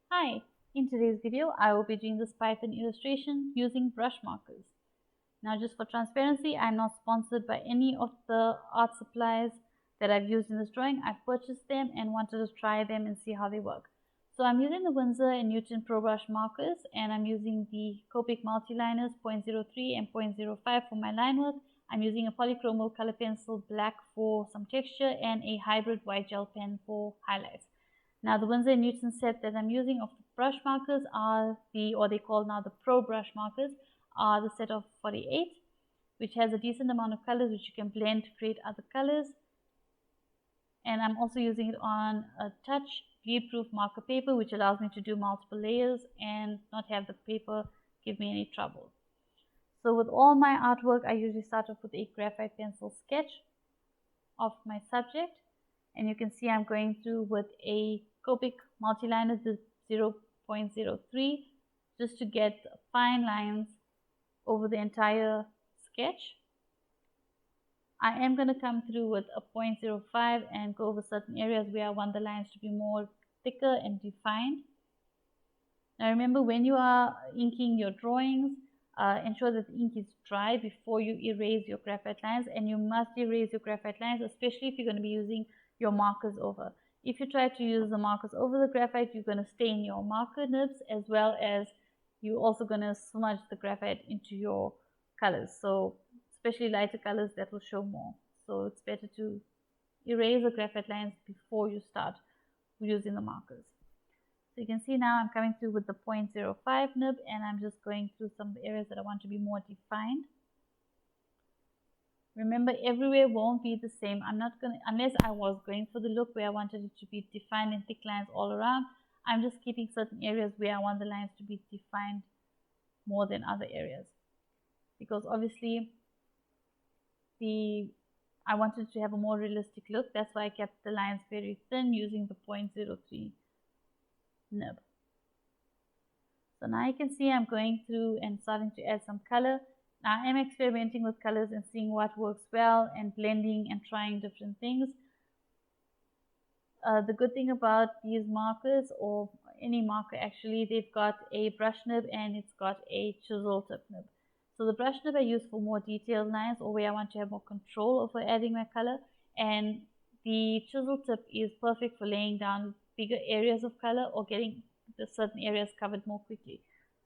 Hi, in today's video I will be doing this Python illustration using brush markers. Now just for transparency, I'm not sponsored by any of the art supplies that I've used in this drawing. I've purchased them and wanted to try them and see how they work. So I'm using the Winsor and Newton Pro Brush markers, and I'm using the Copic Multiliners 0.03 and 0.05 for my line work. I'm using a Polychromos color pencil black for some texture and a hybrid white gel pen for highlights. Now the Winsor & Newton set that I'm using of the brush markers are or they call now the Pro brush markers, are the set of 48, which has a decent amount of colors which you can blend to create other colors. And I'm also using it on a touch bleed-proof marker paper, which allows me to do multiple layers and not have the paper give me any trouble. So with all my artwork, I usually start off with a graphite pencil sketch of my subject. And you can see I'm going through with a Copic Multiliner 0.03 just to get fine lines over the entire sketch. I am going to come through with a 0.05 and go over certain areas where I want the lines to be more thicker and defined. Now remember, when you are inking your drawings, ensure that the ink is dry before you erase your graphite lines, and you must erase your graphite lines, especially if you're going to be using your markers over. If you try to use the markers over the graphite, you're going to stain your marker nibs, as well as you're also going to smudge the graphite into your colors. So especially lighter colors, that will show more. So it's better to erase the graphite lines before you start using the markers. So you can see now I'm coming through with the 0.05 nib, and I'm just going through some of the areas that I want to be more defined. Remember, everywhere won't be the same. I'm not going to, unless I was going for the look where I wanted it to be defined and thick lines all around, I'm just keeping certain areas where I want the lines to be defined more than other areas. Because obviously, I wanted to have a more realistic look. That's why I kept the lines very thin using the 0.03 nib. So now you can see I'm going through and starting to add some color. Now I'm experimenting with colors and seeing what works well and blending and trying different things. The good thing about these markers, or any marker actually, they've got a brush nib and it's got a chisel tip nib. So the brush nib I use for more detailed lines, or where I want to have more control over adding my color, and the chisel tip is perfect for laying down bigger areas of color or getting the certain areas covered more quickly.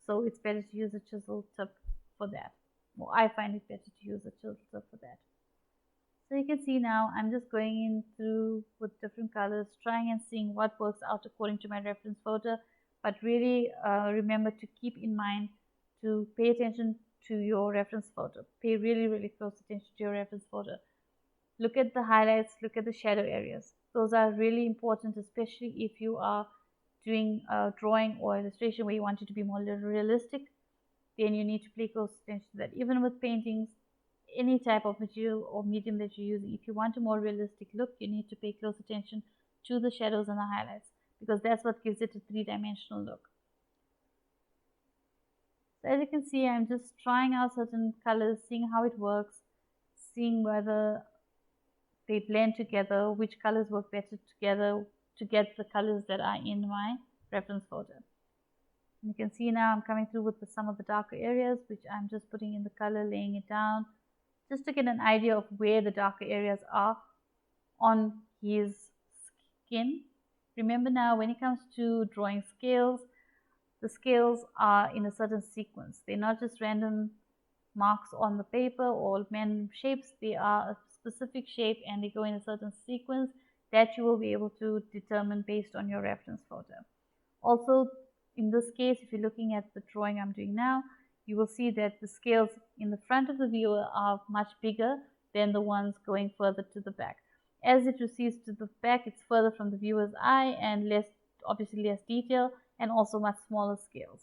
So it's better to use a chisel tip for that. Well, I find it better to use a chisel tip for that. So you can see now I'm just going in through with different colors, trying and seeing what works out according to my reference photo. But really remember to keep in mind to pay attention to your reference photo. Pay really, really close attention to your reference photo. Look at the highlights, look at the shadow areas. Those are really important, especially if you are doing a drawing or illustration where you want it to be more realistic. Then you need to pay close attention to that. Even with paintings, any type of material or medium that you're using, if you want a more realistic look, you need to pay close attention to the shadows and the highlights, because that's what gives it a three-dimensional look. So as you can see, I'm just trying out certain colors, seeing how it works, seeing whether they blend together, which colors work better together to get the colors that are in my reference photo. And you can see now I'm coming through with some of the darker areas, which I'm just putting in the color, laying it down, just to get an idea of where the darker areas are on his skin. Remember now, when it comes to drawing scales, the scales are in a certain sequence. They're not just random marks on the paper or random shapes. They are a specific shape and they go in a certain sequence that you will be able to determine based on your reference photo. Also, in this case, if you're looking at the drawing I'm doing now, you will see that the scales in the front of the viewer are much bigger than the ones going further to the back. As it recedes to the back, it's further from the viewer's eye and obviously less detail, and also much smaller scales.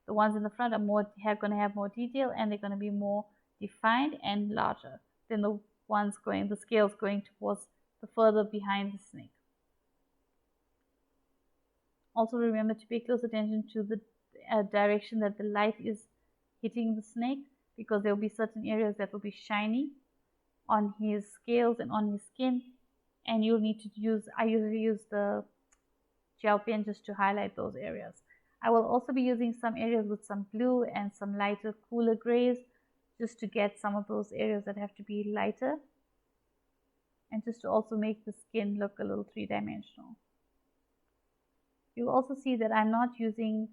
The ones in the front are going to have more detail, and they're going to be more defined and larger than the scales going towards the further behind the snake. Also remember to pay close attention to the direction that the light is hitting the snake, because there will be certain areas that will be shiny on his scales and on his skin, and you'll need to I usually use the gel pen just to highlight those areas. I will also be using some areas with some blue and some lighter, cooler grays, just to get some of those areas that have to be lighter, and just to also make the skin look a little three-dimensional. You'll also see that I'm not using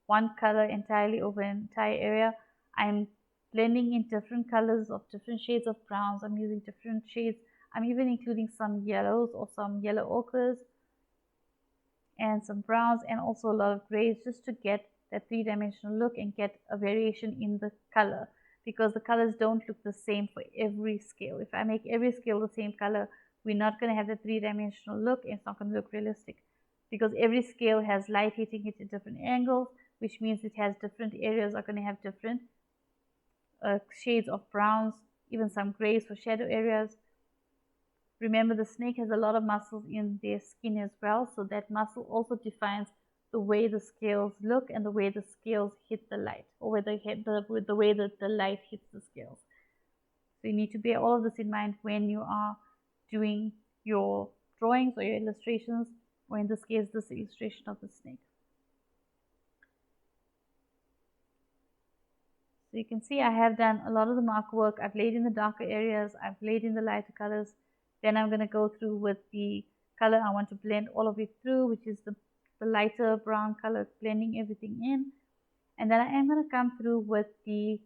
one color entirely over an entire area. I'm blending in different colors of different shades of browns. I'm using different shades. I'm even including some yellows or some yellow ochres and some browns and also a lot of grays, just to get that three-dimensional look and get a variation in the color, because the colors don't look the same for every scale. If I make every scale the same color, we're not going to have the three-dimensional look, and it's not going to look realistic, because every scale has light hitting it at different angles, which means it has different areas are going to have different shades of browns, even some grays for shadow areas. Remember, the snake has a lot of muscles in their skin as well, so that muscle also defines the way the scales look and the way the scales hit the light, or where they hit the way that the light hits the scales. So you need to bear all of this in mind when you are doing your drawings or your illustrations, or in this case, this illustration of the snake. So you can see I have done a lot of the marker work. I've laid in the darker areas, I've laid in the lighter colors. Then I'm going to go through with the color I want to blend all of it through, which is the lighter brown color, blending everything in. And then I am going to come through with the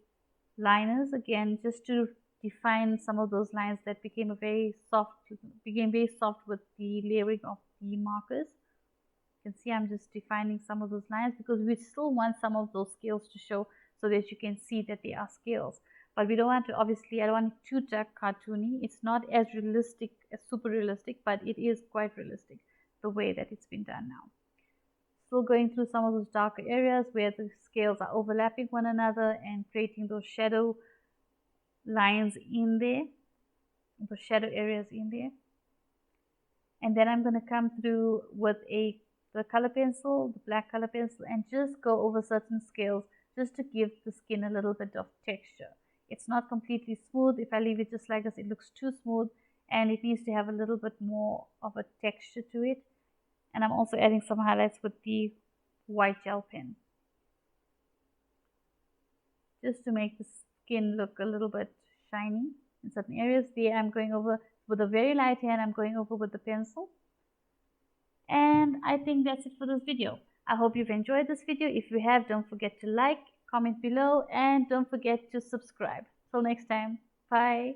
liners again, just to define some of those lines that became very soft with the layering of the markers. You can see I'm just defining some of those lines, because we still want some of those scales to show, so that you can see that they are scales. But we don't want to, obviously, I don't want it too dark cartoony. It's not as realistic, as super realistic, but it is quite realistic the way that it's been done now. Still going through some of those darker areas where the scales are overlapping one another and creating those shadow lines in there, those shadow areas in there. And then I'm going to come through with the color pencil, the black color pencil, and just go over certain scales, just to give the skin a little bit of texture. It's not completely smooth. If I leave it just like this, it looks too smooth, and it needs to have a little bit more of a texture to it. And I'm also adding some highlights with the white gel pen, just to make the skin look a little bit shiny in certain areas. There I'm going over with a very light hand, I'm going over with the pencil. And I think that's it for this video. I hope you've enjoyed this video. If you have, don't forget to like, comment below, and don't forget to subscribe. Till next time, bye.